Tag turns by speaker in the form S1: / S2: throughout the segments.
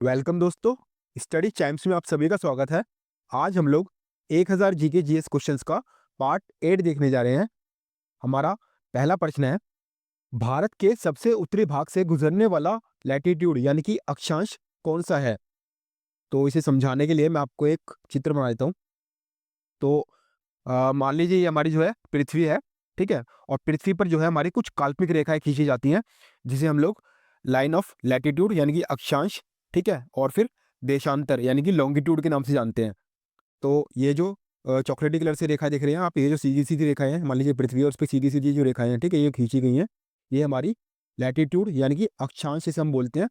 S1: Welcome दोस्तों। Study Chimes में आप सभी का स्वागत है। आज हम लोग 1000 जीके जीएस क्वेश्चंस का पार्ट 8 देखने जा रहे हैं। हमारा पहला प्रश्न है, भारत के सबसे उत्तरी भाग से गुजरने वाला लैटिट्यूड यानी कि अक्षांश कौन सा है? तो इसे समझाने के लिए मैं आपको एक चित्र बना देता हूँ। तो मान लीजिए ये हमारी जो है पृथ्वी है, ठीक है? और पृथ्वी पर जो है हमारी कुछ काल्पनिक रेखाएं खींची जाती हैं, जिसे हम लोग लाइन ऑफ लैटिट्यूड यानी कि अक्षांश, ठीक है? और फिर देशांतर यानी कि लॉन्गिट्यूड के नाम से जानते हैं। तो ये जो चॉकलेटी कलर से रेखाएं देख रहे हैं आप, ये जो सीधी-सीधी रेखाएं हैं, मान लीजिए पृथ्वी और उस पे सीधी-सीधी जो रेखाएं हैं, ठीक है? ये खींची गई हैं। ये हमारी लैटिट्यूड यानी कि अक्षांश इसे हम बोलते हैं।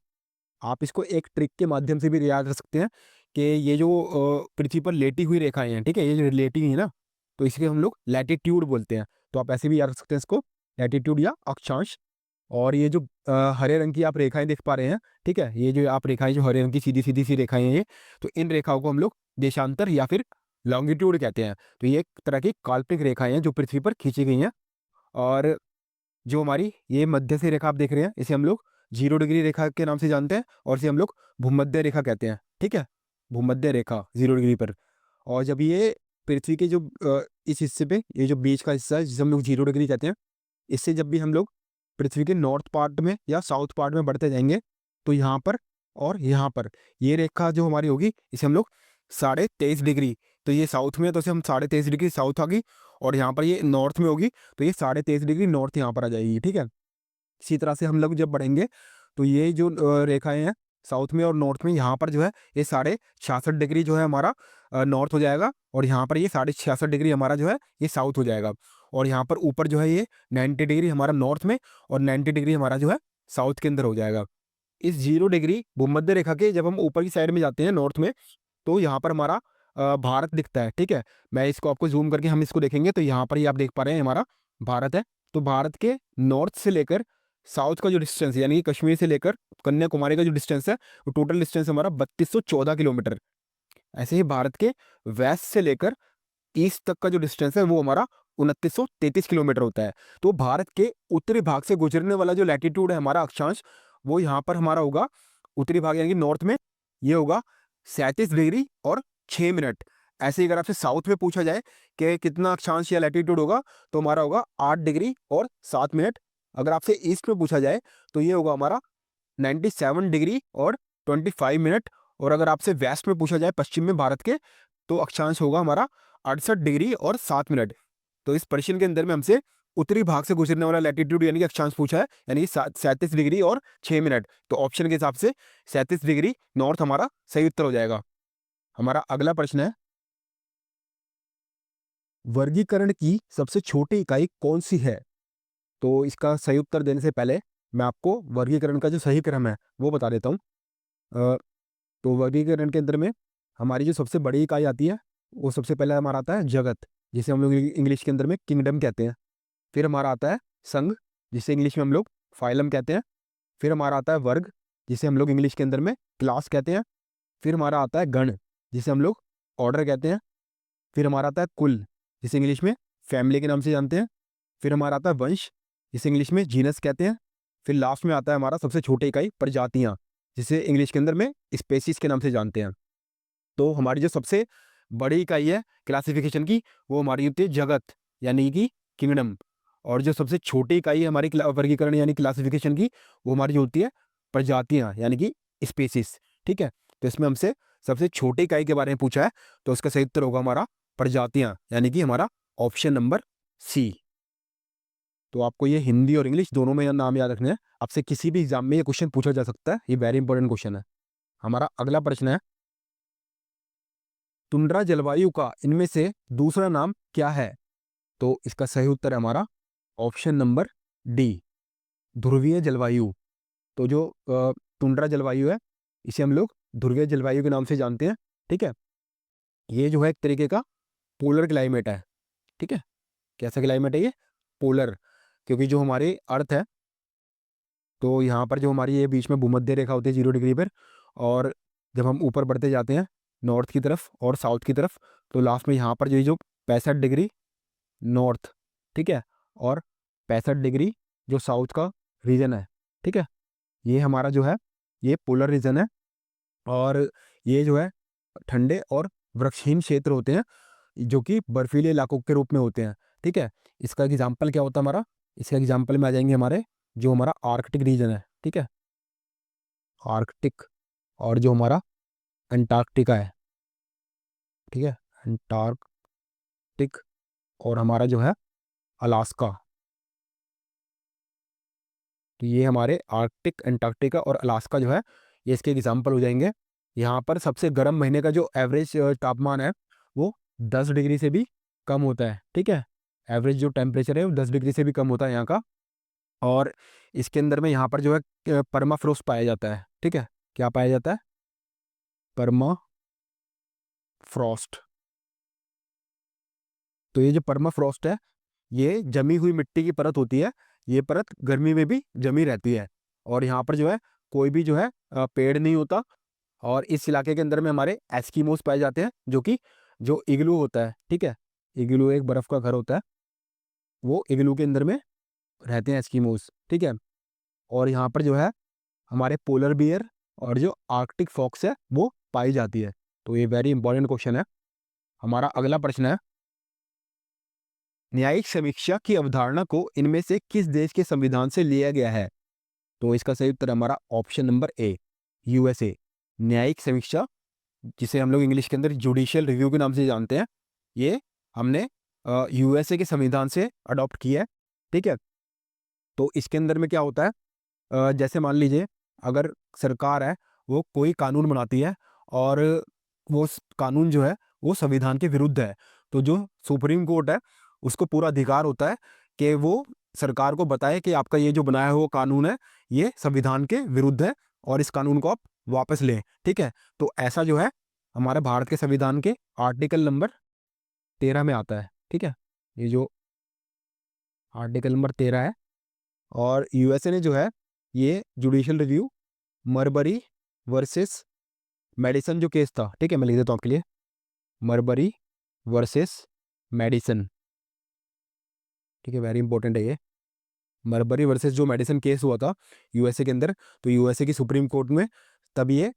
S1: आप इसको एक ट्रिक के माध्यम से भी याद रख सकते हैं कि ये जो पृथ्वी पर लेटी हुई रेखाएँ हैं, ठीक है? ये जो लेटी हुई है ना, तो इसे हम लोग लैटिट्यूड बोलते हैं। तो आप ऐसे भी याद रख सकते हैं इसको, लैटिट्यूड या अक्षांश। और ये जो हरे रंग की आप रेखाएँ देख पा रहे हैं, ठीक है? ये जो आप रेखाएँ जो हरे रंग की सीधी-सीधी सी रेखाएँ हैं ये, तो इन रेखाओं को हम लोग देशांतर या फिर लॉन्गिट्यूड कहते हैं। तो ये एक तरह की काल्पनिक रेखाएँ हैं जो पृथ्वी पर खींची गई हैं। और जो हमारी ये मध्य से रेखा आप देख रहे हैं, इसे हम लोग 0 डिग्री रेखा के नाम से जानते हैं और इसे हम लोग भूमध्य रेखा कहते हैं, ठीक है? भूमध्य रेखा 0 डिग्री पर। और जब ये पृथ्वी के जो इस हिस्से पे ये जो बीच का हिस्सा है जिसे हम लोग 0 डिग्री कहते हैं, इससे जब भी हम लोग पृथ्वी के नॉर्थ पार्ट में या साउथ पार्ट में बढ़ते जाएँगे, तो यहाँ पर और यहाँ पर ये रेखा जो हमारी होगी, इसे हम लोग 23.5 डिग्री, तो ये साउथ में है तो इसे हम 23.5 डिग्री साउथ आ गई, और यहाँ पर ये नॉर्थ में होगी तो ये 23.5 डिग्री नॉर्थ यहाँ पर आ जाएगी, ठीक है? इसी तरह से हम लोग जब बढ़ेंगे तो ये जो रेखाएँ हैं साउथ में और नॉर्थ में, यहाँ पर जो है ये 66.5 डिग्री जो है हमारा नॉर्थ हो जाएगा, और यहाँ पर ये 66.5 डिग्री हमारा जो है ये साउथ हो जाएगा। और यहाँ पर ऊपर जो है ये 90 डिग्री हमारा नॉर्थ में और 90 डिग्री हमारा जो है साउथ के अंदर हो जाएगा। इस 0 डिग्री भूमध्य रेखा के जब हम ऊपर की साइड में जाते हैं नॉर्थ में, तो यहाँ पर हमारा भारत दिखता है, ठीक है? मैं इसको आपको ज़ूम करके हम इसको देखेंगे तो यहाँ पर ही आप देख पा रहे हैं हमारा भारत है। तो भारत के नॉर्थ से लेकर साउथ का जो डिस्टेंस है यानी कि कश्मीर से लेकर कन्याकुमारी का जो डिस्टेंस है, वो टोटल डिस्टेंस हमारा 3214 किलोमीटर। ऐसे ही भारत के वेस्ट से लेकर ईस्ट तक का जो डिस्टेंस है वो हमारा 2933 किलोमीटर होता है। तो भारत के उत्तरी भाग से गुजरने वाला जो लैटिट्यूड है हमारा अक्षांश, वो यहाँ पर हमारा होगा उत्तरी भाग यानी कि नॉर्थ में, ये होगा 37 डिग्री और 6 मिनट। ऐसे ही अगर आपसे साउथ में पूछा जाए कि कितना अक्षांश या लैटिट्यूड होगा, तो हमारा होगा 8 डिग्री और 7 मिनट। अगर आपसे ईस्ट में पूछा जाए तो ये होगा हमारा 97 डिग्री और 25 मिनट। और अगर आपसे वेस्ट में पूछा जाए पश्चिम में भारत के, तो अक्षांश होगा हमारा 68 डिग्री और 7 मिनट। तो इस प्रश्न के अंदर में हमसे उत्तरी भाग से गुजरने वाला लैटिट्यूड यानी कि अक्षांश पूछा है, यानी कि 37 डिग्री और 6 मिनट। तो ऑप्शन के हिसाब से 37 डिग्री नॉर्थ हमारा सही उत्तर हो जाएगा। हमारा अगला प्रश्न है, वर्गीकरण की सबसे छोटी इकाई कौन सी है? तो इसका सही उत्तर देने से पहले मैं आपको वर्गीकरण का जो सही क्रम है वो बता देता हूँ। अ, तो वर्गीकरण के अंदर में हमारी जो सबसे बड़ी इकाई आती है, वो सबसे पहले हमारा आता है जगत, जिसे हम लोग इंग्लिश के अंदर में किंगडम कहते हैं। फिर हमारा आता है संघ, जिसे इंग्लिश में हम लोग फाइलम कहते हैं। फिर हमारा आता है वर्ग, जिसे हम लोग इंग्लिश के अंदर में क्लास कहते हैं। फिर हमारा आता है गण, जिसे हम लोग ऑर्डर कहते हैं। फिर हमारा आता है कुल, जिसे इंग्लिश में फैमिली के नाम से जानते हैं। फिर हमारा आता है वंश, जिसे इंग्लिश में जीनस कहते हैं। फिर लास्ट में आता है हमारा सबसे छोटी इकाई प्रजातियां, जिसे इंग्लिश के अंदर में स्पेसीज के नाम से जानते हैं। तो हमारी जो सबसे बड़ी इकाई है क्लासिफिकेशन की, वो हमारी होती है जगत यानी कि किंगडम। और जो सबसे छोटी इकाई है हमारी वर्गीकरण यानी क्लासिफिकेशन की, वो हमारी जो होती है प्रजातियां यानी कि स्पेसीज, ठीक है? तो इसमें हमसे सबसे छोटी इकाई के बारे में पूछा है, तो उसका सही उत्तर होगा हमारा प्रजातियां यानी कि हमारा ऑप्शन नंबर सी। तो आपको ये हिंदी और इंग्लिश दोनों में नाम याद रखने हैं। आपसे किसी भी एग्जाम में ये क्वेश्चन पूछा जा सकता है, ये वेरी इंपॉर्टेंट क्वेश्चन है। हमारा अगला प्रश्न है, टुंड्रा जलवायु का इनमें से दूसरा नाम क्या है? तो इसका सही उत्तर है हमारा ऑप्शन नंबर डी, ध्रुवीय जलवायु। तो जो टुंड्रा जलवायु है, इसे हम लोग ध्रुवीय जलवायु के नाम से जानते हैं, ठीक है? ये जो है एक तरीके का पोलर क्लाइमेट है, ठीक है? कैसा क्लाइमेट है ये? पोलर। क्योंकि जो हमारे अर्थ है, तो यहाँ पर जो हमारी ये बीच में भूमध्य रेखा होती है 0 डिग्री पर, और जब हम ऊपर बढ़ते जाते हैं नॉर्थ की तरफ और साउथ की तरफ, तो लास्ट में यहाँ पर ये जो 65 डिग्री नॉर्थ, ठीक है? और 65 डिग्री जो साउथ का रीजन है, ठीक है? ये हमारा जो है ये पोलर रीजन है। और ये जो है ठंडे और वृक्षहीन क्षेत्र होते हैं जो कि बर्फीले इलाकों के रूप में होते हैं। ठीक है, इसका एग्जाम्पल क्या होता है हमारा, इसका एग्जाम्पल में आ जाएंगे हमारे जो हमारा आर्कटिक रीजन है। ठीक है, आर्कटिक, और जो हमारा अंटार्कटिका है। ठीक है, अंटार्कटिक, और हमारा जो है अलास्का। तो ये हमारे आर्कटिक, अंटार्कटिका और अलास्का जो है ये इसके एग्जाम्पल हो जाएंगे। यहाँ पर सबसे गर्म महीने का जो एवरेज तापमान है वो 10 डिग्री से भी कम होता है। ठीक है, एवरेज जो टेम्परेचर है वो 10 डिग्री से भी कम होता है यहाँ का। और इसके अंदर में यहाँ पर जो है परमाफ्रोस्ट पाया जाता है। ठीक है, क्या पाया जाता है, परमाफ्रॉस्ट। तो ये जो परमाफ्रॉस्ट है ये जमी हुई मिट्टी की परत होती है, ये परत गर्मी में भी जमी रहती है। और यहाँ पर जो है कोई भी जो है पेड़ नहीं होता। और इस इलाके के अंदर में हमारे एस्किमोस पाए जाते हैं जो कि जो इग्लू होता है। ठीक है, इग्लू एक बर्फ का घर होता है, वो इग्लू के अंदर में रहते हैं एस्किमोस। ठीक है, और यहाँ पर जो है हमारे पोलर बियर और जो आर्कटिक फॉक्स है वो पाई जाती है। तो ये वेरी इंपॉर्टेंट क्वेश्चन है। हमारा अगला प्रश्न है, न्यायिक समीक्षा की अवधारणा को इनमें से किस देश के संविधान से लिया गया है? तो इसका सही उत्तर हमारा ऑप्शन नंबर ए, यूएसए। न्यायिक समीक्षा, जिसे हम लोग इंग्लिश के अंदर जुडिशियल रिव्यू के नाम से जानते हैं, ये हमने यूएसए के संविधान से अडॉप्ट किया है। ठीक है, तो इसके अंदर में क्या होता है, जैसे मान लीजिए अगर सरकार है वो कोई कानून बनाती है और वो कानून जो है वो संविधान के विरुद्ध है, तो जो सुप्रीम कोर्ट है उसको पूरा अधिकार होता है कि वो सरकार को बताए कि आपका ये जो बनाया हुआ कानून है ये संविधान के विरुद्ध है और इस कानून को आप वापस लें। ठीक है, तो ऐसा जो है हमारे भारत के संविधान के आर्टिकल नंबर 13 में आता है। ठीक है, ये जो आर्टिकल नंबर 13 है। और यूएसए ने जो है ये जुडिशियल रिव्यू मरबरी वर्सेस मेडिसन जो केस था, ठीक है मैं लिख देता हूँ आपके लिए, मरबरी वर्सेस मेडिसन। ठीक है, वेरी इंपॉर्टेंट है ये, मरबरी वर्सेस जो मेडिसन केस हुआ था यूएसए के अंदर, तो यूएसए की सुप्रीम कोर्ट में तब ये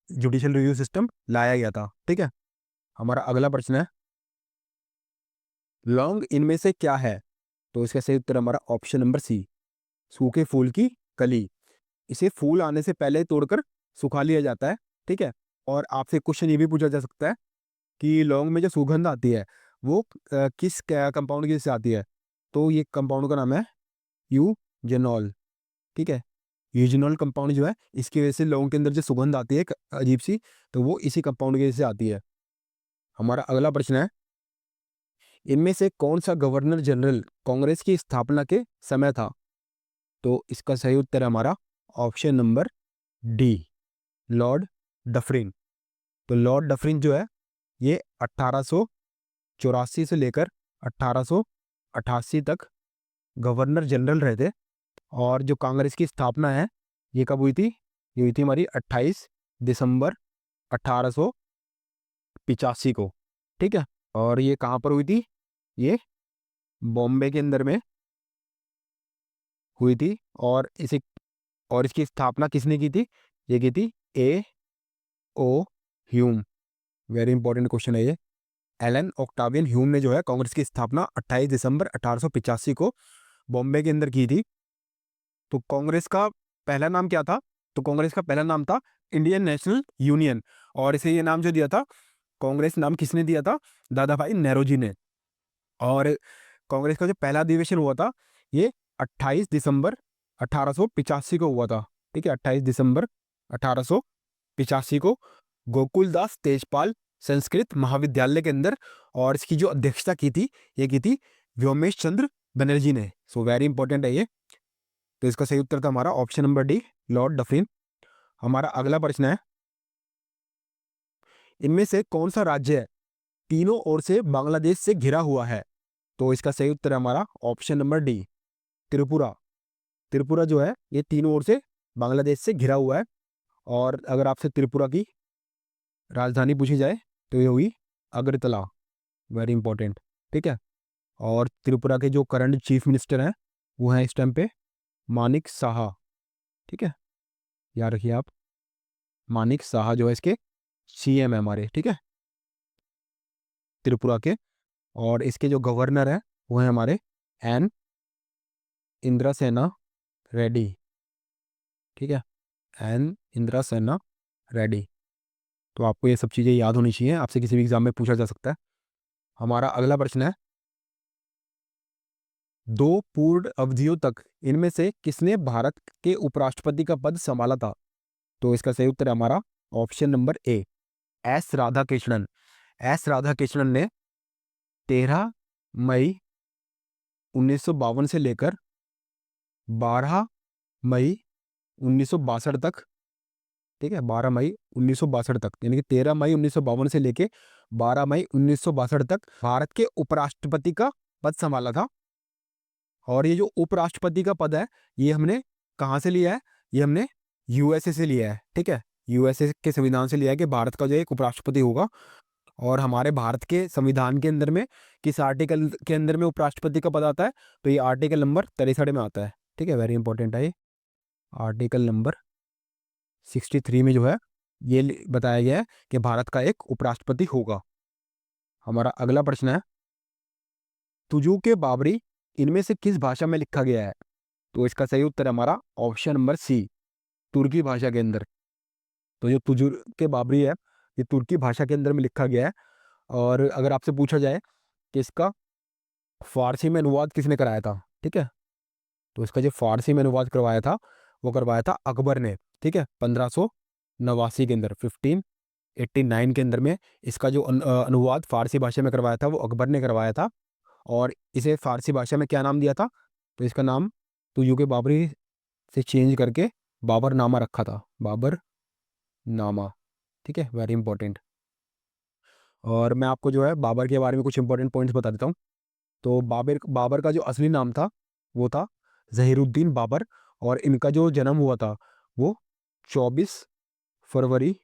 S1: जुडिशियल रिव्यू सिस्टम लाया गया था। ठीक है, हमारा अगला प्रश्न है, लौंग इनमें से क्या है? तो इसका सही उत्तर हमारा ऑप्शन नंबर सी, सूखे फूल की कली। इसे फूल आने से पहले तोड़कर सुखा लिया जाता है। ठीक है, और आपसे क्वेश्चन ये भी पूछा जा सकता है कि लौंग में जो सुगंध आती है वो किस कंपाउंड की वजह से आती है? तो ये कंपाउंड का नाम है यूजेनॉल। ठीक है, यूजेनॉल कंपाउंड जो है इसकी वजह से लौंग के अंदर जो सुगंध आती है एक अजीब सी, तो वो इसी कंपाउंड की वजह से आती है। हमारा अगला प्रश्न है, इनमें से कौन सा गवर्नर जनरल कांग्रेस की स्थापना के समय था? तो इसका सही उत्तर है हमारा option number D, Lord Dufferin. तो लॉर्ड डफरिन जो है ये 1884 से लेकर 1888 तक गवर्नर जनरल रहे थे। और जो कांग्रेस की स्थापना है ये कब हुई थी? ये हुई थी हमारी 28 दिसंबर 1885 को। ठीक है, और ये कहाँ पर हुई थी? ये बॉम्बे के अंदर में हुई थी। और इसे, और इसकी स्थापना किसने की थी? ये की थी A O Hume. Very important question है ये। एलन ऑक्टावियन ह्यूम ने जो है कांग्रेस की स्थापना 28 दिसंबर 1885 को बॉम्बे के अंदर की थी। तो कांग्रेस का पहला नाम क्या था? तो कांग्रेस का पहला नाम था इंडियन नेशनल यूनियन। और इसे ये नाम जो दिया था, कांग्रेस नाम किसने दिया था? दादा भाई नेहरू ने। और कांग्रेस का जो पहला अधिवेशन हुआ था ये 28 दिसंबर 1885 को हुआ था। ठीक है, 28 दिसंबर 1885 को गोकुलदास तेजपाल संस्कृत महाविद्यालय के अंदर। और इसकी जो अध्यक्षता की थी ये की थी व्योमेश चंद्र बनर्जी ने। सो वेरी इंपॉर्टेंट है ये। तो इसका सही उत्तर था हमारा option number D, Lord Dufferin. हमारा अगला प्रश्न है, इनमें से कौन सा राज्य तीनों ओर से बांग्लादेश से घिरा हुआ है? तो इसका सही उत्तर है हमारा option number D, Tripura. Tripura जो है ये तीनों ओर से बांग्लादेश से घिरा हुआ है। और अगर आपसे त्रिपुरा की राजधानी पूछी जाए तो ये हुई अगरतला। Very important. ठीक है, और त्रिपुरा के जो करंट चीफ मिनिस्टर हैं वो हैं इस टाइम पे मानिक साहा। ठीक है, याद रखिए आप। मानिक साहा जो है इसके सीएम है हमारे, ठीक है, त्रिपुरा के। और इसके जो गवर्नर है वो है हमारे एन इंद्रसेना रेड्डी, ठीक है, एन इंद्रसेना रेड्डी। तो आपको ये सब चीज़ें याद होनी चाहिए, आपसे किसी भी एग्जाम में पूछा जा सकता है। हमारा अगला प्रश्न है, दो पूर्ण अवधियों तक इनमें से किसने भारत के उपराष्ट्रपति का पद संभाला था? तो इसका सही उत्तर है हमारा option number A, S Radhakrishnan. S Radhakrishnan ने 13 मई 1952 से लेकर 12 मई 1962 तक, ठीक है, 12 मई 1962 तक, यानी कि 13 मई 1952 से लेके 12 मई 1962 तक भारत के उपराष्ट्रपति का पद संभाला था। और ये जो उपराष्ट्रपति का पद है ये हमने कहाँ से लिया है? ये हमने यूएसए से लिया है, ठीक है, यूएसए के संविधान से लिया है कि भारत का जो एक उपराष्ट्रपति होगा। और हमारे भारत के संविधान के अंदर में किस आर्टिकल के अंदर में उपराष्ट्रपति का पद आता है? तो ये आर्टिकल नंबर 63 में आता है, ठीक है, वेरी इंपॉर्टेंट है ये। आर्टिकल नंबर 63 में जो है ये बताया गया है कि भारत का एक उपराष्ट्रपति होगा। हमारा अगला प्रश्न है, तुजू के बाबरी इनमें से किस भाषा में लिखा गया है? तो इसका सही उत्तर है हमारा ऑप्शन नंबर सी, तुर्की भाषा के अंदर। तो जो तुजू के बाबरी है ये तुर्की भाषा के अंदर में लिखा गया है। और अगर आपसे पूछा जाए कि इसका फारसी में अनुवाद किसने कराया था, ठीक है, तो इसका जो फारसी में अनुवाद करवाया था वो करवाया था अकबर ने, ठीक है, 1589 के अंदर, 1589 के अंदर में इसका जो अनुवाद फारसी भाषा में करवाया था वो अकबर ने करवाया था। और इसे फारसी भाषा में क्या नाम दिया था? तो इसका नाम तुजू के बाबरी से चेंज करके बाबर नामा रखा था, बाबर नामा, ठीक है, वेरी इंपॉर्टेंट। और मैं आपको जो है बाबर के बारे में कुछ इंपॉर्टेंट पॉइंट्स बता देता हूँ। तो बाबर बाबर का जो असली नाम था वो था ज़हीरुद्दीन बाबर। और इनका जो जन्म हुआ था वो 24 फरवरी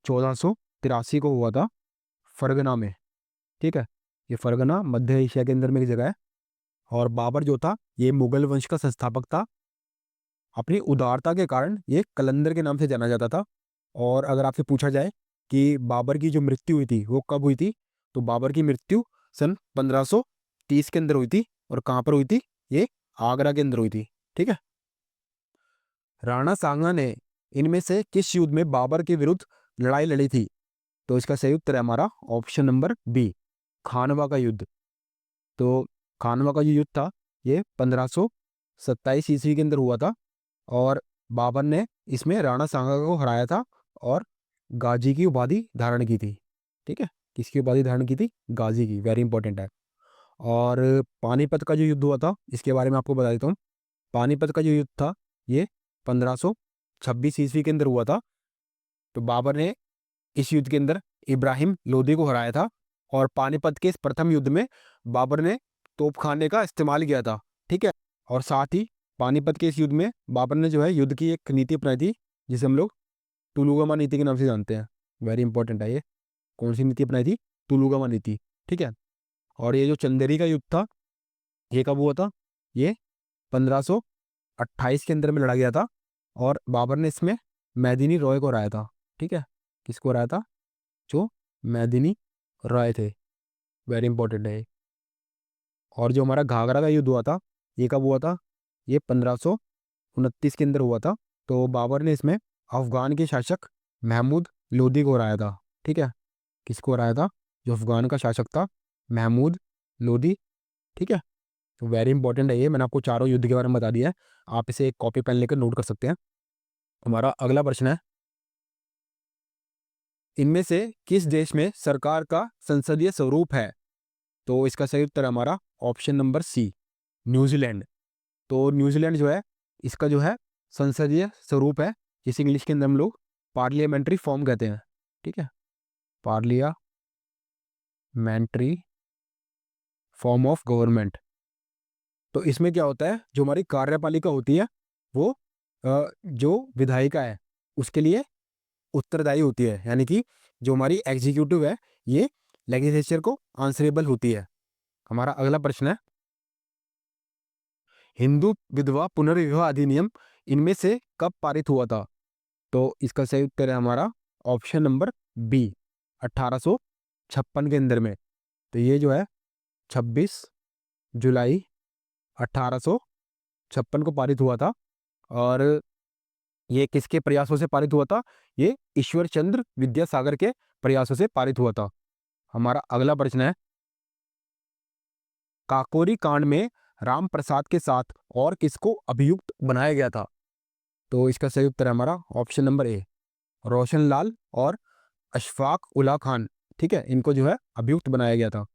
S1: 1483 को हुआ था फरगना में, ठीक है, ये फरगना मध्य एशिया के अंदर में एक जगह है। और बाबर जो था ये मुगल वंश का संस्थापक था। अपनी उदारता के कारण ये कलंदर के नाम से जाना जाता था। और अगर आपसे पूछा जाए कि बाबर की जो मृत्यु हुई थी वो कब हुई थी, तो बाबर की मृत्यु सन 1530 के अंदर हुई थी। और कहाँ पर हुई थी? ये आगरा के अंदर हुई थी, ठीक है। राणा सांगा ने इनमें से किस युद्ध में बाबर के विरुद्ध लड़ाई लड़ी थी? तो इसका सही उत्तर है हमारा ऑप्शन नंबर बी, खानवा का युद्ध। तो खानवा का जो युद्ध था ये 1527 ईस्वी के अंदर हुआ था। और बाबर ने इसमें राणा सांगा को हराया था और गाजी की उपाधि धारण की थी, ठीक है, किसकी उपाधि धारण की थी? गाजी की, वेरी इंपॉर्टेंट है। और पानीपत का जो युद्ध हुआ था इसके बारे में आपको बता देता हूँ। पानीपत का जो युद्ध था ये 1526 ईस्वी के अंदर हुआ था। तो बाबर ने इस युद्ध के अंदर इब्राहिम लोदी को हराया था। और पानीपत के इस प्रथम युद्ध में बाबर ने तोपखाने का इस्तेमाल किया था, ठीक है। और साथ ही पानीपत के इस युद्ध में बाबर ने जो है युद्ध की एक नीति अपनाई थी जिसे हम लोग टुलुगमा नीति के नाम से जानते हैं, वेरी इंपॉर्टेंट है ये। कौन सी नीति अपनाई थी? टुलुगमा नीति, ठीक है। और ये जो चंदेरी का युद्ध था ये कब हुआ था? ये 1528 के अंदर में लड़ा गया था। और बाबर ने इसमें मैदिनी रॉय को हराया था, ठीक है, किसको हराया था? जो मैदिनी रॉय थे, वेरी इंपॉर्टेंट है ये। और जो हमारा घाघरा का युद्ध हुआ था ये कब हुआ था? ये 1529 के अंदर हुआ था। तो बाबर ने इसमें अफगान के शासक महमूद लोदी को हराया था, ठीक है, किसको हराया था? जो अफगान का शासक था महमूद लोदी, ठीक है। तो वेरी इंपॉर्टेंट है ये, मैंने आपको चारों युद्ध के बारे में बता दिया है। आप इसे एक कॉपी पेन लेकर नोट कर सकते हैं। हमारा अगला प्रश्न है, इनमें से किस देश में सरकार का संसदीय स्वरूप है? तो इसका सही उत्तर है हमारा ऑप्शन नंबर सी, न्यूजीलैंड। तो न्यूजीलैंड जो है इसका जो है संसदीय स्वरूप है जिसे इंग्लिश के अंदर हम लोग पार्लियामेंट्री फॉर्म कहते हैं, ठीक है, पार्लियामेंट्री फॉर्म ऑफ गवर्नमेंट। तो इसमें क्या होता है, जो हमारी कार्यपालिका होती है वो जो विधायिका है उसके लिए उत्तरदायी होती है, यानी कि जो हमारी एग्जीक्यूटिव है ये लेजिस्लेचर को आंसरेबल होती है। हमारा अगला प्रश्न है, हिंदू विधवा पुनर्विवाह अधिनियम इनमें से कब पारित हुआ था? तो इसका सही उत्तर है हमारा ऑप्शन नंबर बी, 1856 के अंदर में। तो ये जो है 26 जुलाई 1856 को पारित हुआ था। और ये किसके प्रयासों से पारित हुआ था? ये ईश्वर चंद्र विद्यासागर के प्रयासों से पारित हुआ था। हमारा अगला प्रश्न है, काकोरी कांड में राम प्रसाद के साथ और किसको अभियुक्त बनाया गया था? तो इसका सही उत्तर है हमारा option number A, Roshan Lal और अशफाक उल्ला खान। ठीक है, इनको जो है अभियुक्त बनाया गया था।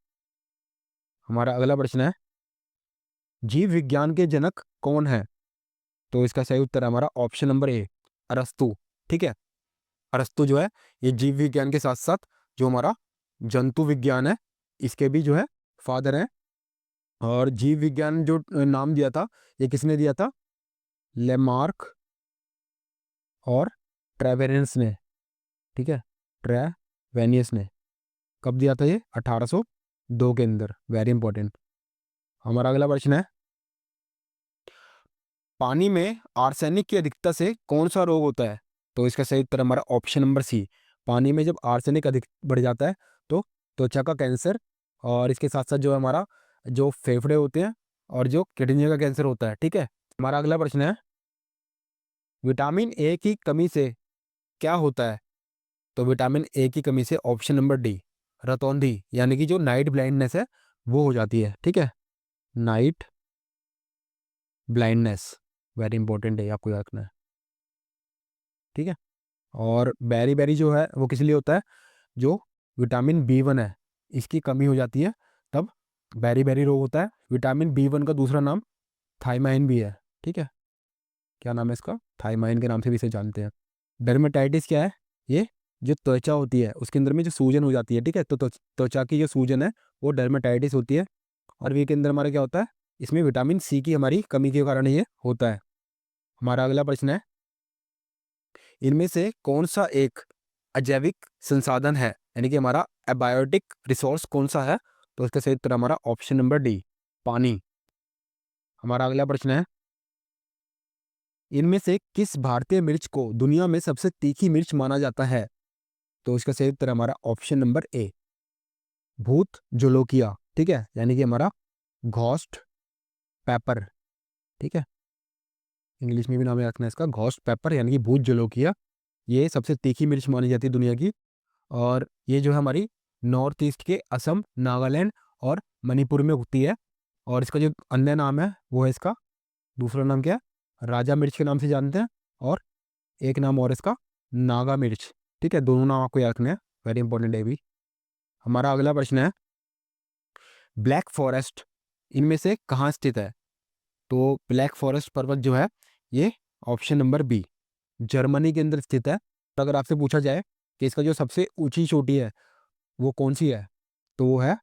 S1: हमारा अगला प्रश्न है, जीव विज्ञान के जनक कौन है? तो इसका सही उत्तर है हमारा ऑप्शन नंबर ए, अरस्तु। ठीक है, अरस्तु जो है ये जीव विज्ञान के साथ साथ जो हमारा जंतु विज्ञान है इसके भी जो है फादर हैं। और जीव विज्ञान जो नाम दिया था ये किसने दिया था? लेमार्क और ट्रेवेनियस ने। ठीक है, ट्रेवेनियस ने। कब दिया था ये? 1802 के अंदर। Very important. हमारा अगला प्रश्न है, पानी में आर्सेनिक की अधिकता से कौन सा रोग होता है? तो इसका सही उत्तर हमारा ऑप्शन नंबर सी, पानी में जब आर्सेनिक अधिक बढ़ जाता है तो त्वचा का कैंसर, और इसके साथ साथ जो हमारा जो फेफड़े होते हैं और जो किडनी का कैंसर होता है। ठीक है, हमारा अगला प्रश्न है, विटामिन ए की कमी से क्या होता है? तो विटामिन ए की कमी से ऑप्शन नंबर डी, रतौंधी यानी कि जो नाइट ब्लाइंडनेस है वो हो जाती है। ठीक है, नाइट ब्लाइंडनेस वेरी इंपॉर्टेंट है, आपको याद रखना है। ठीक है, और बेरी बेरी जो है वो किस लिए होता है? जो विटामिन बी 1 है इसकी कमी हो जाती है तब बेरी बेरी रोग होता है। विटामिन बी 1 का दूसरा नाम थाइमाइन भी है। ठीक है, क्या नाम है इसका? थाइमाइन के नाम से भी इसे जानते हैं। डर्मेटाइटिस क्या है? ये जो त्वचा होती है उसके अंदर में जो सूजन हो जाती है। ठीक है, तो त्वचा की जो सूजन है वो डर्मेटाइटिस होती है। और वी के अंदर हमारा क्या होता है? इसमें विटामिन सी की हमारी कमी के कारण ये होता है। हमारा अगला प्रश्न है, इनमें से कौन सा एक अजैविक संसाधन है, यानी कि हमारा एबायोटिक रिसोर्स कौन सा है? तो इसका सही उत्तर हमारा ऑप्शन नंबर डी, पानी। हमारा अगला प्रश्न है, इनमें से किस भारतीय मिर्च को दुनिया में सबसे तीखी मिर्च माना जाता है? तो इसका सही उत्तर हमारा ऑप्शन नंबर ए, भूत जोलोकिया। ठीक है, यानी कि हमारा घोस्ट पेपर। ठीक है, इंग्लिश में भी नाम याद रखना है इसका, घोस्ट पेपर यानी कि भूत जोलोकिया। ये सबसे तीखी मिर्च मानी जाती है दुनिया की। और ये जो है हमारी नॉर्थ ईस्ट के असम, नागालैंड और मणिपुर में उगती है। और इसका जो अन्य नाम है वो है, इसका दूसरा नाम क्या है? राजा मिर्च के नाम से जानते हैं। और एक नाम और इसका नागा मिर्च। ठीक है, दोनों नाम आपको याद रखने हैं, वेरी इंपॉर्टेंट है भी। हमारा अगला प्रश्न है, ब्लैक फॉरेस्ट इनमें से कहाँ स्थित है? तो ब्लैक फॉरेस्ट पर्वत जो है ये ऑप्शन नंबर बी, जर्मनी के अंदर स्थित है। तो अगर आपसे पूछा जाए कि इसका जो सबसे ऊंची चोटी है वो कौन सी है, तो वो है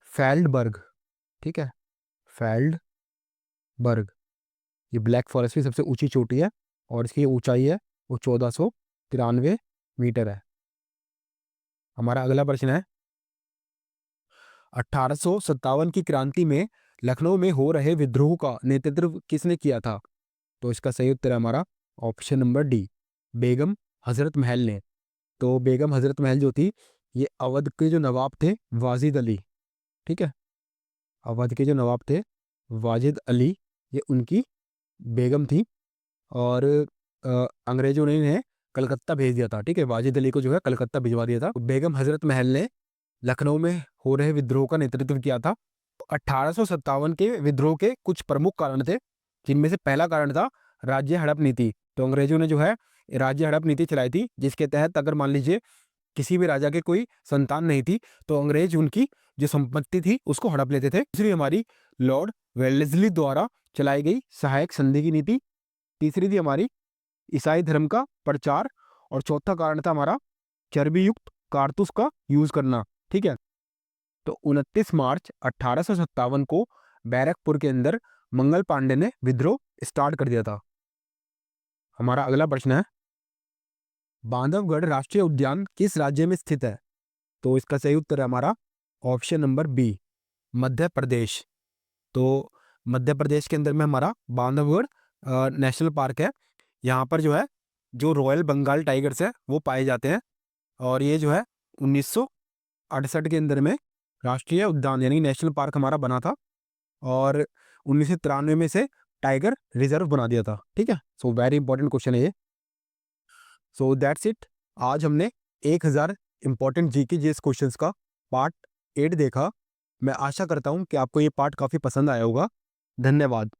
S1: फेल्डबर्ग। ठीक है, फेल्डबर्ग। ये ब्लैक फॉरेस्ट की सबसे ऊंची चोटी है और इसकी ऊंचाई है वो 1493 मीटर है। हमारा अगला प्रश्न है, 1857 की क्रांति में लखनऊ में हो रहे विद्रोह का नेतृत्व किसने किया था? तो इसका सही उत्तर है हमारा option number D, Begum Hazrat Mahal ने। तो बेगम हजरत महल जो थी ये अवध के जो नवाब थे वाजिद अली। ठीक है, अवध के जो नवाब थे वाजिद अली, ये उनकी बेगम थी। और अंग्रेजों ने इन्हें कलकत्ता भेज दिया था। ठीक है, वाजिद अली को जो है कलकत्ता भिजवा दिया था। बेगम हजरत महल ने लखनऊ में हो रहे विद्रोह का नेतृत्व किया था। 1857 के विद्रोह के कुछ प्रमुख कारण थे, जिनमें से पहला कारण था राज्य हड़प नीति। तो अंग्रेजों ने जो है राज्य हड़प नीति चलाई थी, जिसके तहत अगर मान लीजिए किसी भी राजा के कोई संतान नहीं थी तो अंग्रेज उनकी जो संपत्ति थी उसको हड़प लेते थे। दूसरी हमारी लॉर्ड वेलेस्ली द्वारा चलाई गई सहायक संधि की नीति। तीसरी थी हमारी ईसाई धर्म का प्रचार। और चौथा कारण था हमारा चर्बी युक्त कारतूस का यूज करना। ठीक है, तो 29 मार्च 1857 को बैरकपुर के अंदर मंगल पांडे ने विद्रोह स्टार्ट कर दिया था। हमारा अगला प्रश्न है, बांधवगढ़ राष्ट्रीय उद्यान किस राज्य में स्थित है? तो इसका सही उत्तर है हमारा option number B, Madhya Pradesh. तो मध्य प्रदेश के अंदर में हमारा बांधवगढ़ नेशनल पार्क है। यहाँ पर जो है जो रॉयल बंगाल टाइगर्स है वो पाए जाते हैं। और ये जो है 1968 के अंदर में राष्ट्रीय उद्यान यानी नेशनल पार्क हमारा बना था, और 1993 में से टाइगर रिजर्व बना दिया था। ठीक है, सो वेरी इंपॉर्टेंट क्वेश्चन है ये। So that's it. आज हमने 1000 इंपॉर्टेंट जीके जीएस क्वेश्चंस का पार्ट 8 देखा। मैं आशा करता हूँ कि आपको ये पार्ट काफ़ी पसंद आया होगा। धन्यवाद।